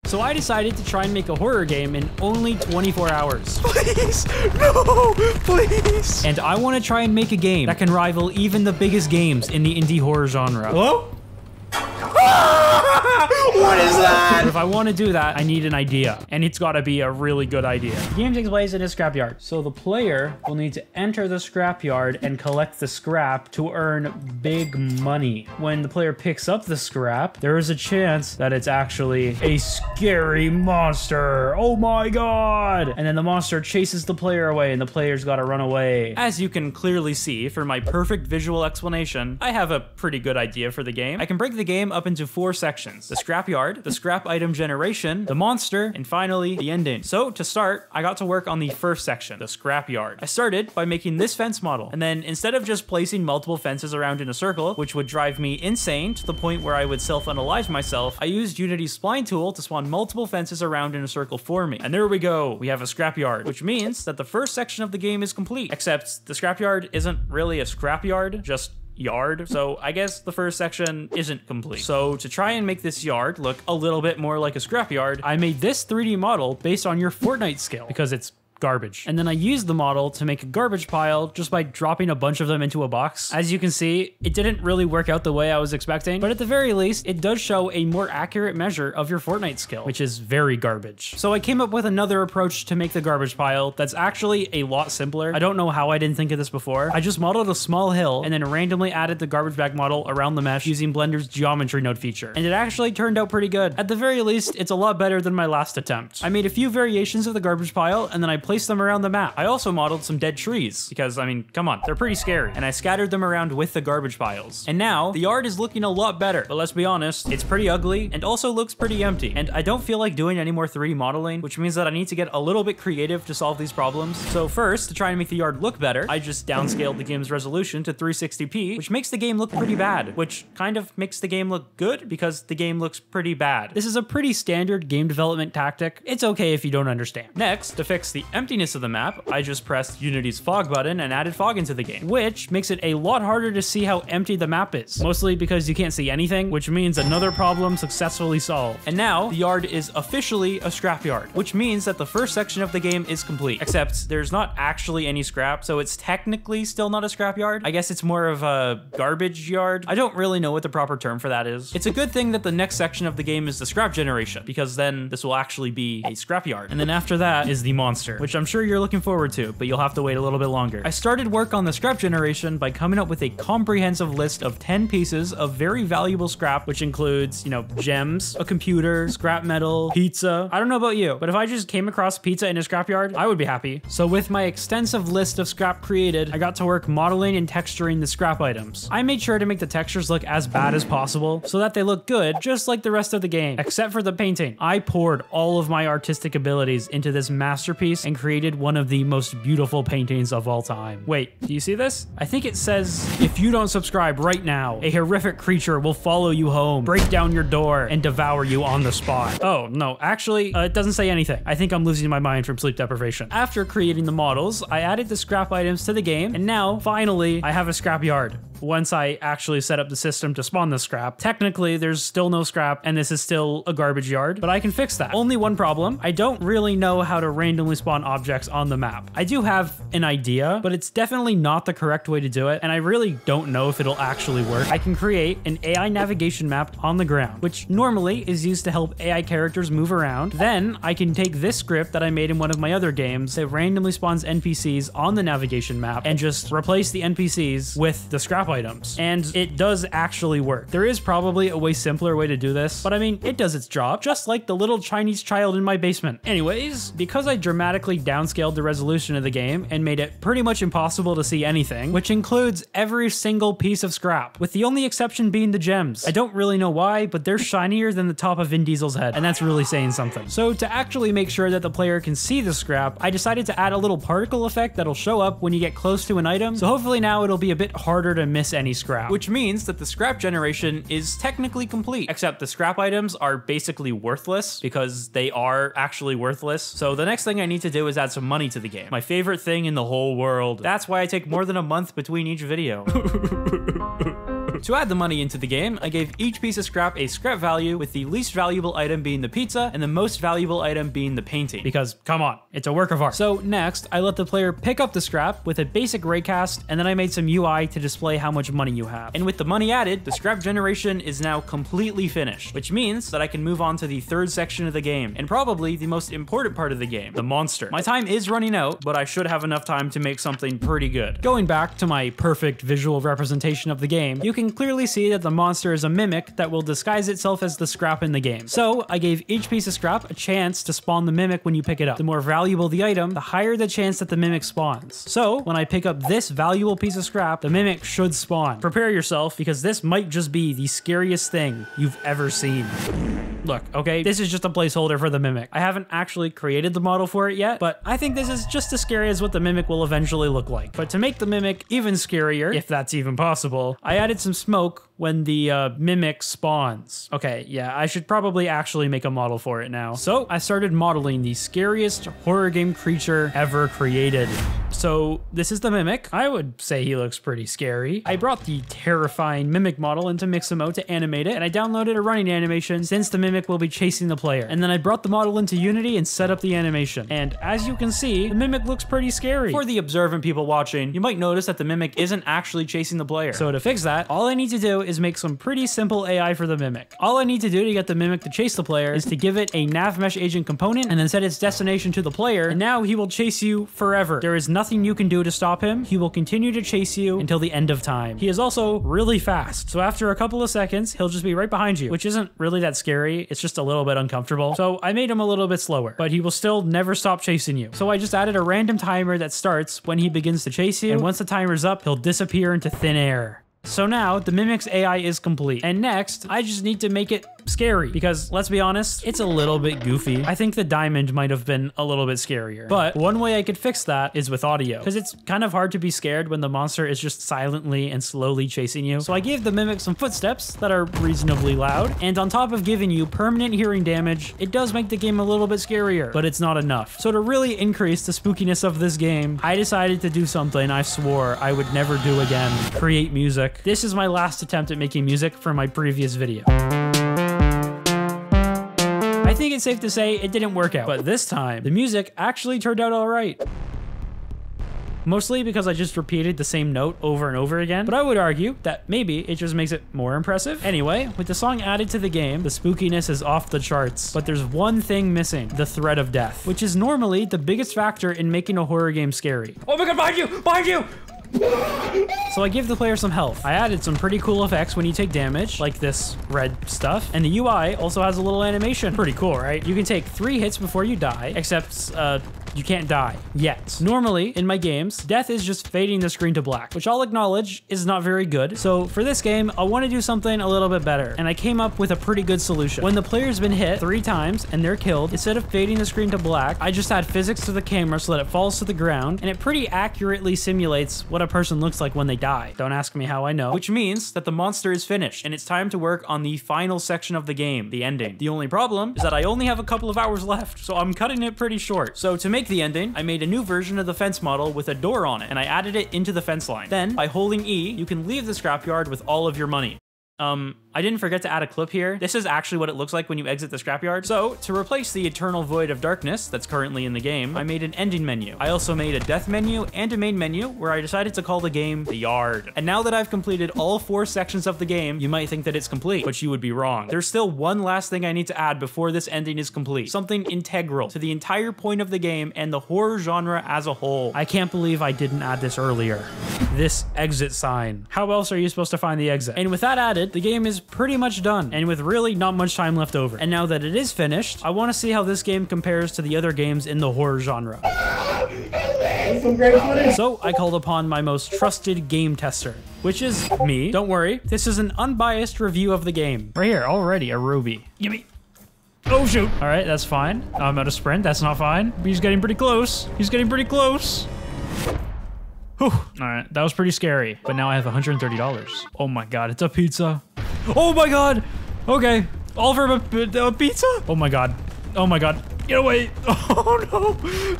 So I decided to try and make a horror game in only 24 hours. Please, no, please. And I want to try and make a game that can rival even the biggest games in the indie horror genre. Hello? What is that? But if I want to do that, I need an idea, and it's got to be a really good idea. The game takes place in a scrapyard, so the player will need to enter the scrapyard and collect the scrap to earn big money. When the player picks up the scrap, there is a chance that it's actually a scary monster. Oh my god! And then the monster chases the player away, and the player's got to run away. As you can clearly see from my perfect visual explanation, I have a pretty good idea for the game. I can break the game up into 4 sections: the scrapyard, the scrap item generation, the monster, and finally the ending. So to start, I got to work on the first section, the scrapyard. I started by making this fence model, and then instead of just placing multiple fences around in a circle, which would drive me insane to the point where I would self-unalive myself, I used Unity's spline tool to spawn multiple fences around in a circle for me. And there we go, we have a scrapyard, which means that the first section of the game is complete, except the scrapyard isn't really a scrapyard, just yard. So I guess the first section isn't complete. So to try and make this yard look a little bit more like a scrapyard, I made this 3D model based on your Fortnite skill because it's garbage. And then I used the model to make a garbage pile just by dropping a bunch of them into a box. As you can see, it didn't really work out the way I was expecting, but at the very least, it does show a more accurate measure of your Fortnite skill, which is very garbage. So I came up with another approach to make the garbage pile that's actually a lot simpler. I don't know how I didn't think of this before. I just modeled a small hill and then randomly added the garbage bag model around the mesh using Blender's geometry node feature. And it actually turned out pretty good. At the very least, it's a lot better than my last attempt. I made a few variations of the garbage pile and then I placed them around the map. I also modeled some dead trees because, I mean, come on, they're pretty scary. And I scattered them around with the garbage piles. And now the yard is looking a lot better, but let's be honest, it's pretty ugly and also looks pretty empty. And I don't feel like doing any more 3D modeling, which means that I need to get a little bit creative to solve these problems. So first, to try and make the yard look better, I just downscaled the game's resolution to 360p, which makes the game look pretty bad, which kind of makes the game look good because the game looks pretty bad. This is a pretty standard game development tactic. It's okay if you don't understand. Next, to fix the emptiness of the map, I just pressed Unity's fog button and added fog into the game, which makes it a lot harder to see how empty the map is, mostly because you can't see anything, which means another problem successfully solved. And now the yard is officially a scrapyard, which means that the first section of the game is complete, except there's not actually any scrap, so it's technically still not a scrapyard. I guess it's more of a garbage yard. I don't really know what the proper term for that is. It's a good thing that the next section of the game is the scrap generation, because then this will actually be a scrapyard. And then after that is the monster, which I'm sure you're looking forward to, but you'll have to wait a little bit longer. I started work on the scrap generation by coming up with a comprehensive list of 10 pieces of very valuable scrap, which includes, you know, gems, a computer, scrap metal, pizza. I don't know about you, but if I just came across pizza in a scrapyard, I would be happy. So with my extensive list of scrap created, I got to work modeling and texturing the scrap items. I made sure to make the textures look as bad as possible so that they look good, just like the rest of the game, except for the painting. I poured all of my artistic abilities into this masterpiece and created one of the most beautiful paintings of all time. Wait, do you see this? I think it says, if you don't subscribe right now, a horrific creature will follow you home, break down your door, and devour you on the spot. Oh, no, actually, it doesn't say anything. I think I'm losing my mind from sleep deprivation. After creating the models, I added the scrap items to the game, and now, finally, I have a scrap yard. Once I actually set up the system to spawn the scrap. Technically, there's still no scrap, and this is still a garbage yard, but I can fix that. Only one problem, I don't really know how to randomly spawn objects on the map. I do have an idea, but it's definitely not the correct way to do it, and I really don't know if it'll actually work. I can create an AI navigation map on the ground, which normally is used to help AI characters move around. Then I can take this script that I made in one of my other games that randomly spawns NPCs on the navigation map and just replace the NPCs with the scrap items. And it does actually work. There is probably a way simpler way to do this, but I mean, it does its job, just like the little Chinese child in my basement. Anyways, because I dramatically downscaled the resolution of the game and made it pretty much impossible to see anything, which includes every single piece of scrap, with the only exception being the gems. I don't really know why, but they're shinier than the top of Vin Diesel's head, and that's really saying something. So to actually make sure that the player can see the scrap, I decided to add a little particle effect that'll show up when you get close to an item, so hopefully now it'll be a bit harder to miss any scrap. Which means that the scrap generation is technically complete, except the scrap items are basically worthless because they are actually worthless. So the next thing I need to do is add some money to the game. My favorite thing in the whole world. That's why I take more than a month between each video. To add the money into the game, I gave each piece of scrap a scrap value, with the least valuable item being the pizza and the most valuable item being the painting. Because, come on, it's a work of art. So next, I let the player pick up the scrap with a basic raycast, and then I made some UI to display how much money you have. And with the money added, the scrap generation is now completely finished, which means that I can move on to the third section of the game, and probably the most important part of the game, the monster. My time is running out, but I should have enough time to make something pretty good. Going back to my perfect visual representation of the game, you can clearly see that the monster is a mimic that will disguise itself as the scrap in the game. So I gave each piece of scrap a chance to spawn the mimic when you pick it up. The more valuable the item, the higher the chance that the mimic spawns. So when I pick up this valuable piece of scrap, the mimic should spawn. Prepare yourself, because this might just be the scariest thing you've ever seen. Look, okay, this is just a placeholder for the mimic. I haven't actually created the model for it yet, but I think this is just as scary as what the mimic will eventually look like. But to make the mimic even scarier, if that's even possible, I added some smoke when the mimic spawns. Okay, yeah, I should probably actually make a model for it now. So I started modeling the scariest horror game creature ever created. So this is the mimic. I would say he looks pretty scary. I brought the terrifying mimic model into Mixamo to animate it, and I downloaded a running animation since the mimic will be chasing the player. And then I brought the model into Unity and set up the animation. And as you can see, the mimic looks pretty scary. For the observant people watching, you might notice that the mimic isn't actually chasing the player. So to fix that, all I need to do is make some pretty simple AI for the mimic. All I need to do to get the mimic to chase the player is to give it a nav mesh agent component and then set its destination to the player, and now he will chase you forever. There is nothing you can do to stop him. He will continue to chase you until the end of time. He is also really fast, so after a couple of seconds, he'll just be right behind you, which isn't really that scary. It's just a little bit uncomfortable. So I made him a little bit slower, but he will still never stop chasing you. So I just added a random timer that starts when he begins to chase you, and once the timer's up, he'll disappear into thin air. So now the mimic's AI is complete. And next, I just need to make it scary, because let's be honest, it's a little bit goofy. I think the diamond might have been a little bit scarier, but one way I could fix that is with audio, because it's kind of hard to be scared when the monster is just silently and slowly chasing you. So I gave the mimic some footsteps that are reasonably loud, and on top of giving you permanent hearing damage, it does make the game a little bit scarier, but it's not enough. So to really increase the spookiness of this game, I decided to do something I swore I would never do again: create music. This is my last attempt at making music from my previous video. I think it's safe to say it didn't work out, but this time, the music actually turned out all right. Mostly because I just repeated the same note over and over again, but I would argue that maybe it just makes it more impressive. Anyway, with the song added to the game, the spookiness is off the charts, but there's one thing missing: the threat of death, which is normally the biggest factor in making a horror game scary. Oh my god, behind you! Behind you! So I give the player some health. I added some pretty cool effects when you take damage, like this red stuff, and the UI also has a little animation. Pretty cool, right? You can take 3 hits before you die, except you can't die yet. Normally, in my games, death is just fading the screen to black, which I'll acknowledge is not very good. So for this game, I want to do something a little bit better, and I came up with a pretty good solution. When the player's been hit 3 times and they're killed, instead of fading the screen to black, I just add physics to the camera so that it falls to the ground, and it pretty accurately simulates what a person looks like when they die. Don't ask me how I know. Which means that the monster is finished, and it's time to work on the final section of the game, the ending. The only problem is that I only have a couple of hours left, so I'm cutting it pretty short. So to make the ending, I made a new version of the fence model with a door on it, and I added it into the fence line. Then, by holding E, you can leave the scrapyard with all of your money. I didn't forget to add a clip here. This is actually what it looks like when you exit the scrapyard. So, to replace the eternal void of darkness that's currently in the game, I made an ending menu. I also made a death menu and a main menu, where I decided to call the game The Yard. And now that I've completed all 4 sections of the game, you might think that it's complete, but you would be wrong. There's still one last thing I need to add before this ending is complete. Something integral to the entire point of the game and the horror genre as a whole. I can't believe I didn't add this earlier. This exit sign. How else are you supposed to find the exit? And with that added, the game is pretty much done, and with really not much time left over. And now that it is finished, I want to see how this game compares to the other games in the horror genre. So I called upon my most trusted game tester, which is me. Don't worry, this is an unbiased review of the game. Right here, already a ruby. Gimme. Oh shoot. All right, that's fine. I'm out of sprint, that's not fine. He's getting pretty close. He's getting pretty close. Whew. All right, that was pretty scary, but now I have $130. Oh my god, it's a pizza. Oh my god. Okay, all for a pizza? Oh my god. Oh my god. Get away. Oh no.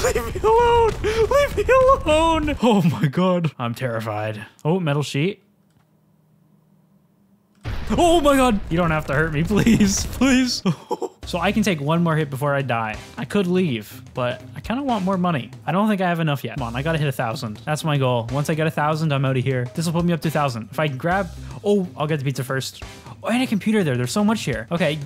Leave me alone. Leave me alone. Oh my god. I'm terrified. Oh, metal sheet. Oh my God. You don't have to hurt me, please, please. So I can take one more hit before I die. I could leave, but I kind of want more money. I don't think I have enough yet. Come on, I gotta hit 1,000. That's my goal. Once I get 1,000, I'm out of here. This will put me up to 1,000. If I grab, oh, I'll get the pizza first. Oh, and a computer there. There's so much here. Okay,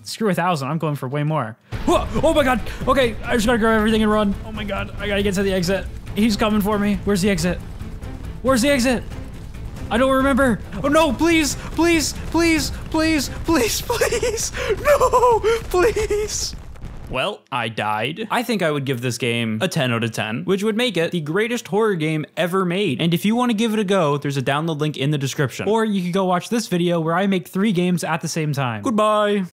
screw 1,000. I'm going for way more. Whoa, oh my God. Okay, I just gotta grab everything and run. Oh my God, I gotta get to the exit. He's coming for me. Where's the exit? Where's the exit? I don't remember. Oh no, please, please, please, please, please, please. No, please. Well, I died. I think I would give this game a 10 out of 10, which would make it the greatest horror game ever made. And if you want to give it a go, there's a download link in the description. Or you could go watch this video where I make 3 games at the same time. Goodbye.